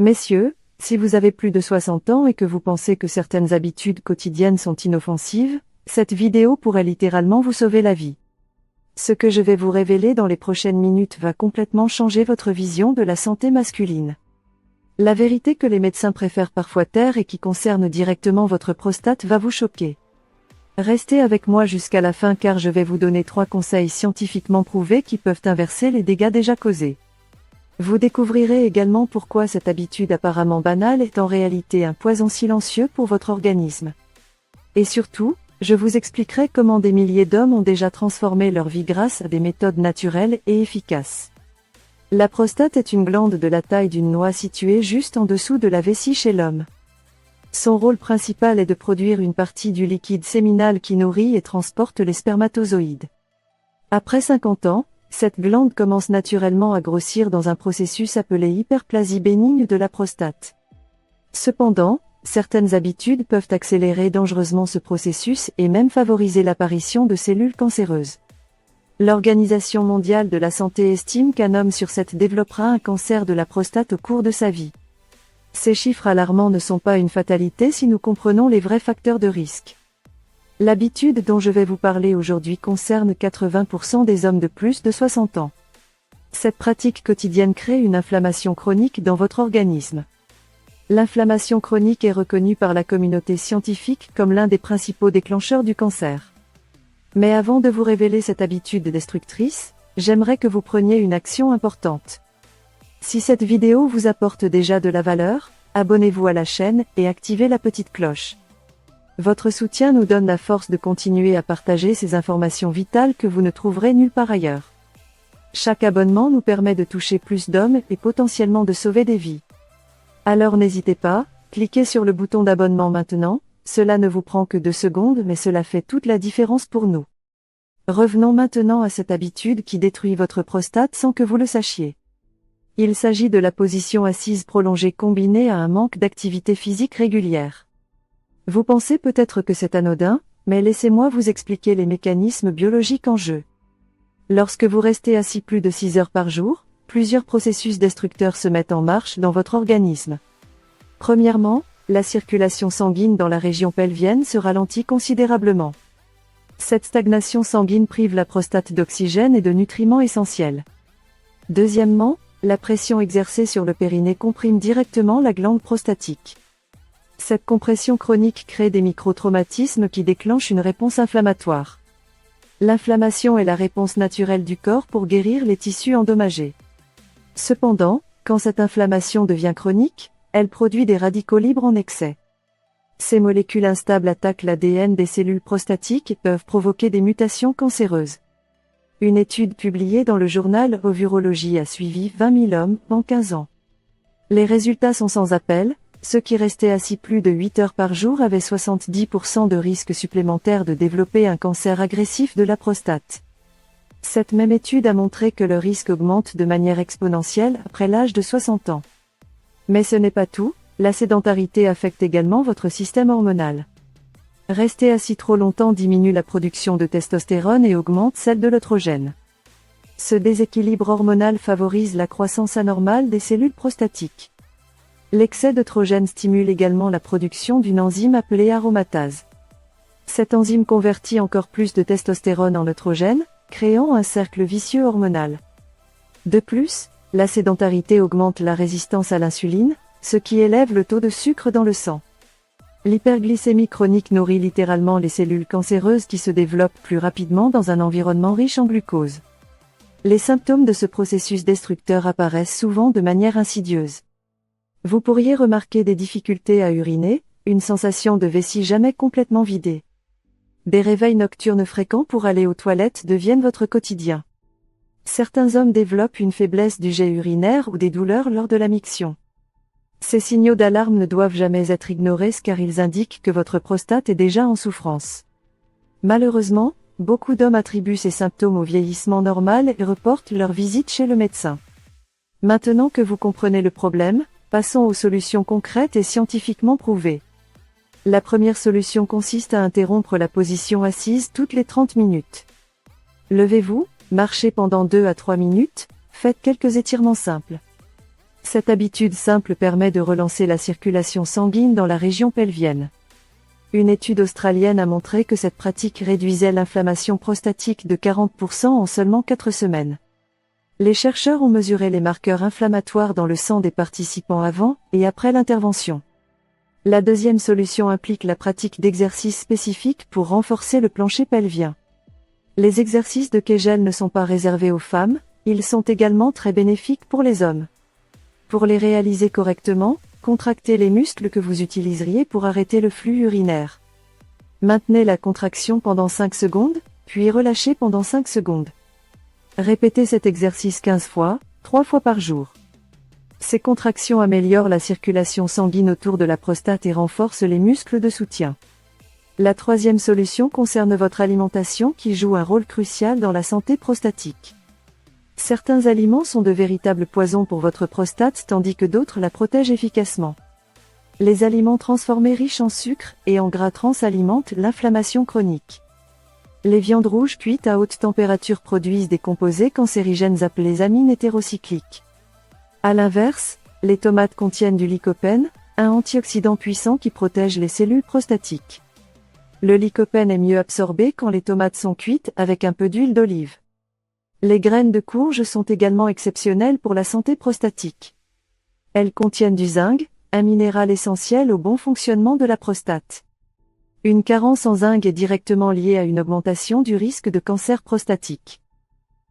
Messieurs, si vous avez plus de 60 ans et que vous pensez que certaines habitudes quotidiennes sont inoffensives, cette vidéo pourrait littéralement vous sauver la vie. Ce que je vais vous révéler dans les prochaines minutes va complètement changer votre vision de la santé masculine. La vérité que les médecins préfèrent parfois taire et qui concerne directement votre prostate va vous choquer. Restez avec moi jusqu'à la fin car je vais vous donner 3 conseils scientifiquement prouvés qui peuvent inverser les dégâts déjà causés. Vous découvrirez également pourquoi cette habitude apparemment banale est en réalité un poison silencieux pour votre organisme. Et surtout, je vous expliquerai comment des milliers d'hommes ont déjà transformé leur vie grâce à des méthodes naturelles et efficaces. La prostate est une glande de la taille d'une noix située juste en dessous de la vessie chez l'homme. Son rôle principal est de produire une partie du liquide séminal qui nourrit et transporte les spermatozoïdes. Après 50 ans, cette glande commence naturellement à grossir dans un processus appelé hyperplasie bénigne de la prostate. Cependant, certaines habitudes peuvent accélérer dangereusement ce processus et même favoriser l'apparition de cellules cancéreuses. L'Organisation mondiale de la santé estime qu'un homme sur 7 développera un cancer de la prostate au cours de sa vie. Ces chiffres alarmants ne sont pas une fatalité si nous comprenons les vrais facteurs de risque. L'habitude dont je vais vous parler aujourd'hui concerne 80% des hommes de plus de 60 ans. Cette pratique quotidienne crée une inflammation chronique dans votre organisme. L'inflammation chronique est reconnue par la communauté scientifique comme l'un des principaux déclencheurs du cancer. Mais avant de vous révéler cette habitude destructrice, j'aimerais que vous preniez une action importante. Si cette vidéo vous apporte déjà de la valeur, abonnez-vous à la chaîne et activez la petite cloche. Votre soutien nous donne la force de continuer à partager ces informations vitales que vous ne trouverez nulle part ailleurs. Chaque abonnement nous permet de toucher plus d'hommes et potentiellement de sauver des vies. Alors n'hésitez pas, cliquez sur le bouton d'abonnement maintenant, cela ne vous prend que 2 secondes mais cela fait toute la différence pour nous. Revenons maintenant à cette habitude qui détruit votre prostate sans que vous le sachiez. Il s'agit de la position assise prolongée combinée à un manque d'activité physique régulière. Vous pensez peut-être que c'est anodin, mais laissez-moi vous expliquer les mécanismes biologiques en jeu. Lorsque vous restez assis plus de 6 heures par jour, plusieurs processus destructeurs se mettent en marche dans votre organisme. Premièrement, la circulation sanguine dans la région pelvienne se ralentit considérablement. Cette stagnation sanguine prive la prostate d'oxygène et de nutriments essentiels. Deuxièmement, la pression exercée sur le périnée comprime directement la glande prostatique. Cette compression chronique crée des microtraumatismes qui déclenchent une réponse inflammatoire. L'inflammation est la réponse naturelle du corps pour guérir les tissus endommagés. Cependant, quand cette inflammation devient chronique, elle produit des radicaux libres en excès. Ces molécules instables attaquent l'ADN des cellules prostatiques et peuvent provoquer des mutations cancéreuses. Une étude publiée dans le journal Ovurologie a suivi 20 000 hommes en 15 ans. Les résultats sont sans appel, ceux qui restaient assis plus de 8 heures par jour avaient 70% de risque supplémentaire de développer un cancer agressif de la prostate. Cette même étude a montré que le risque augmente de manière exponentielle après l'âge de 60 ans. Mais ce n'est pas tout, la sédentarité affecte également votre système hormonal. Rester assis trop longtemps diminue la production de testostérone et augmente celle de l'œstrogène. Ce déséquilibre hormonal favorise la croissance anormale des cellules prostatiques. L'excès d'œstrogène stimule également la production d'une enzyme appelée aromatase. Cette enzyme convertit encore plus de testostérone en œstrogène, créant un cercle vicieux hormonal. De plus, la sédentarité augmente la résistance à l'insuline, ce qui élève le taux de sucre dans le sang. L'hyperglycémie chronique nourrit littéralement les cellules cancéreuses qui se développent plus rapidement dans un environnement riche en glucose. Les symptômes de ce processus destructeur apparaissent souvent de manière insidieuse. Vous pourriez remarquer des difficultés à uriner, une sensation de vessie jamais complètement vidée. Des réveils nocturnes fréquents pour aller aux toilettes deviennent votre quotidien. Certains hommes développent une faiblesse du jet urinaire ou des douleurs lors de la miction. Ces signaux d'alarme ne doivent jamais être ignorés car ils indiquent que votre prostate est déjà en souffrance. Malheureusement, beaucoup d'hommes attribuent ces symptômes au vieillissement normal et reportent leur visite chez le médecin. Maintenant que vous comprenez le problème, passons aux solutions concrètes et scientifiquement prouvées. La première solution consiste à interrompre la position assise toutes les 30 minutes. Levez-vous, marchez pendant 2 à 3 minutes, faites quelques étirements simples. Cette habitude simple permet de relancer la circulation sanguine dans la région pelvienne. Une étude australienne a montré que cette pratique réduisait l'inflammation prostatique de 40% en seulement 4 semaines. Les chercheurs ont mesuré les marqueurs inflammatoires dans le sang des participants avant et après l'intervention. La deuxième solution implique la pratique d'exercices spécifiques pour renforcer le plancher pelvien. Les exercices de Kegel ne sont pas réservés aux femmes, ils sont également très bénéfiques pour les hommes. Pour les réaliser correctement, contractez les muscles que vous utiliseriez pour arrêter le flux urinaire. Maintenez la contraction pendant 5 secondes, puis relâchez pendant 5 secondes. Répétez cet exercice 15 fois, 3 fois par jour. Ces contractions améliorent la circulation sanguine autour de la prostate et renforcent les muscles de soutien. La troisième solution concerne votre alimentation qui joue un rôle crucial dans la santé prostatique. Certains aliments sont de véritables poisons pour votre prostate tandis que d'autres la protègent efficacement. Les aliments transformés riches en sucre et en gras trans alimentent l'inflammation chronique. Les viandes rouges cuites à haute température produisent des composés cancérigènes appelés amines hétérocycliques. À l'inverse, les tomates contiennent du lycopène, un antioxydant puissant qui protège les cellules prostatiques. Le lycopène est mieux absorbé quand les tomates sont cuites avec un peu d'huile d'olive. Les graines de courge sont également exceptionnelles pour la santé prostatique. Elles contiennent du zinc, un minéral essentiel au bon fonctionnement de la prostate. Une carence en zinc est directement liée à une augmentation du risque de cancer prostatique.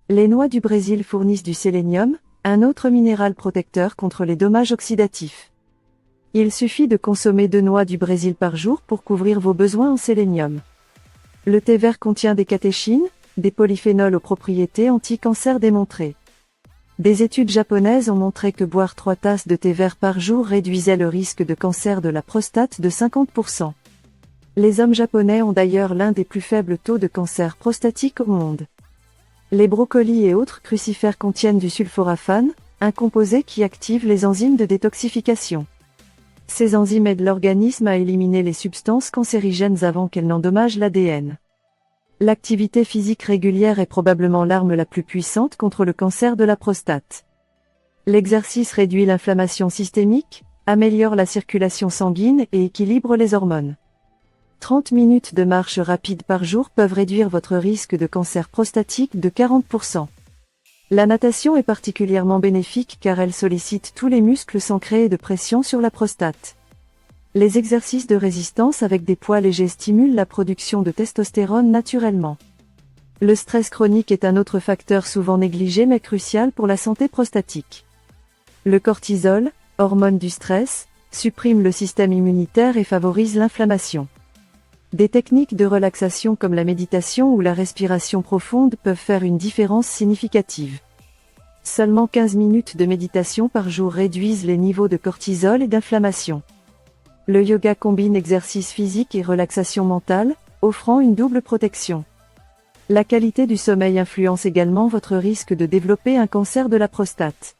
Les noix du Brésil fournissent du sélénium, un autre minéral protecteur contre les dommages oxydatifs. Il suffit de consommer 2 noix du Brésil par jour pour couvrir vos besoins en sélénium. Le thé vert contient des catéchines, des polyphénols aux propriétés anti-cancer démontrées. Des études japonaises ont montré que boire 3 tasses de thé vert par jour réduisait le risque de cancer de la prostate de 50%. Les hommes japonais ont d'ailleurs l'un des plus faibles taux de cancer prostatique au monde. Les brocolis et autres crucifères contiennent du sulforaphane, un composé qui active les enzymes de détoxification. Ces enzymes aident l'organisme à éliminer les substances cancérigènes avant qu'elles n'endommagent l'ADN. L'activité physique régulière est probablement l'arme la plus puissante contre le cancer de la prostate. L'exercice réduit l'inflammation systémique, améliore la circulation sanguine et équilibre les hormones. 30 minutes de marche rapide par jour peuvent réduire votre risque de cancer prostatique de 40%. La natation est particulièrement bénéfique car elle sollicite tous les muscles sans créer de pression sur la prostate. Les exercices de résistance avec des poids légers stimulent la production de testostérone naturellement. Le stress chronique est un autre facteur souvent négligé mais crucial pour la santé prostatique. Le cortisol, hormone du stress, supprime le système immunitaire et favorise l'inflammation. Des techniques de relaxation comme la méditation ou la respiration profonde peuvent faire une différence significative. Seulement 15 minutes de méditation par jour réduisent les niveaux de cortisol et d'inflammation. Le yoga combine exercice physique et relaxation mentale, offrant une double protection. La qualité du sommeil influence également votre risque de développer un cancer de la prostate.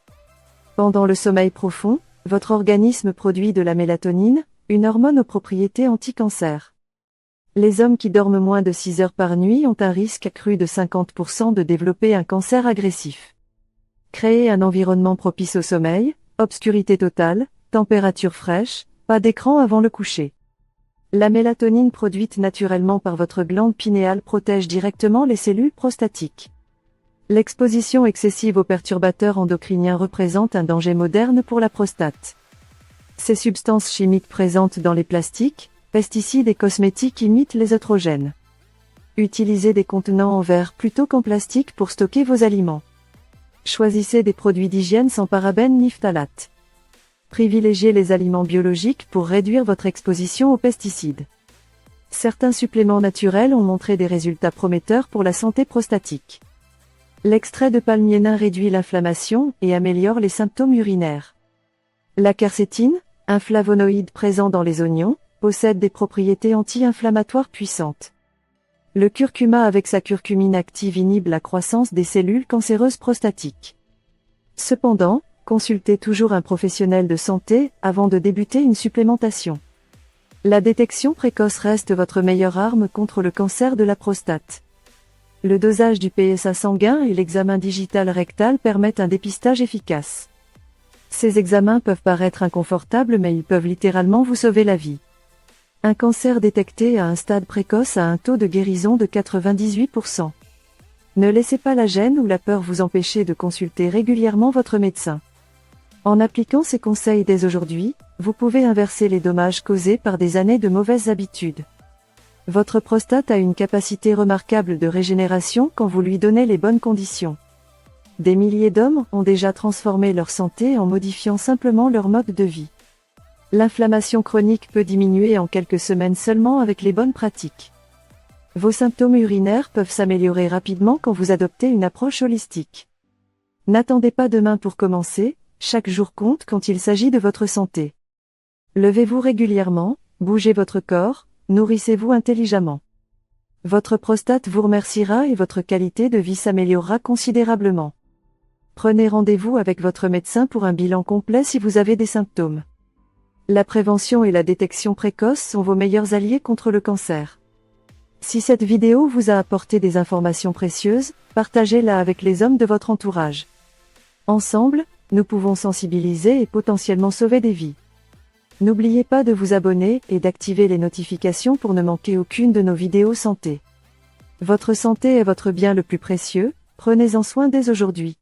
Pendant le sommeil profond, votre organisme produit de la mélatonine, une hormone aux propriétés anti-cancer. Les hommes qui dorment moins de 6 heures par nuit ont un risque accru de 50% de développer un cancer agressif. Créez un environnement propice au sommeil, obscurité totale, température fraîche, pas d'écran avant le coucher. La mélatonine produite naturellement par votre glande pinéale protège directement les cellules prostatiques. L'exposition excessive aux perturbateurs endocriniens représente un danger moderne pour la prostate. Ces substances chimiques présentes dans les plastiques, pesticides et cosmétiques imitent les œstrogènes. Utilisez des contenants en verre plutôt qu'en plastique pour stocker vos aliments. Choisissez des produits d'hygiène sans parabènes ni phtalates. Privilégiez les aliments biologiques pour réduire votre exposition aux pesticides. Certains suppléments naturels ont montré des résultats prometteurs pour la santé prostatique. L'extrait de palmier nain réduit l'inflammation et améliore les symptômes urinaires. La quercétine, un flavonoïde présent dans les oignons, possède des propriétés anti-inflammatoires puissantes. Le curcuma avec sa curcumine active inhibe la croissance des cellules cancéreuses prostatiques. Cependant, consultez toujours un professionnel de santé avant de débuter une supplémentation. La détection précoce reste votre meilleure arme contre le cancer de la prostate. Le dosage du PSA sanguin et l'examen digital rectal permettent un dépistage efficace. Ces examens peuvent paraître inconfortables mais ils peuvent littéralement vous sauver la vie. Un cancer détecté à un stade précoce a un taux de guérison de 98%. Ne laissez pas la gêne ou la peur vous empêcher de consulter régulièrement votre médecin. En appliquant ces conseils dès aujourd'hui, vous pouvez inverser les dommages causés par des années de mauvaises habitudes. Votre prostate a une capacité remarquable de régénération quand vous lui donnez les bonnes conditions. Des milliers d'hommes ont déjà transformé leur santé en modifiant simplement leur mode de vie. L'inflammation chronique peut diminuer en quelques semaines seulement avec les bonnes pratiques. Vos symptômes urinaires peuvent s'améliorer rapidement quand vous adoptez une approche holistique. N'attendez pas demain pour commencer, chaque jour compte quand il s'agit de votre santé. Levez-vous régulièrement, bougez votre corps, nourrissez-vous intelligemment. Votre prostate vous remerciera et votre qualité de vie s'améliorera considérablement. Prenez rendez-vous avec votre médecin pour un bilan complet si vous avez des symptômes. La prévention et la détection précoce sont vos meilleurs alliés contre le cancer. Si cette vidéo vous a apporté des informations précieuses, partagez-la avec les hommes de votre entourage. Ensemble, nous pouvons sensibiliser et potentiellement sauver des vies. N'oubliez pas de vous abonner et d'activer les notifications pour ne manquer aucune de nos vidéos santé. Votre santé est votre bien le plus précieux, prenez-en soin dès aujourd'hui.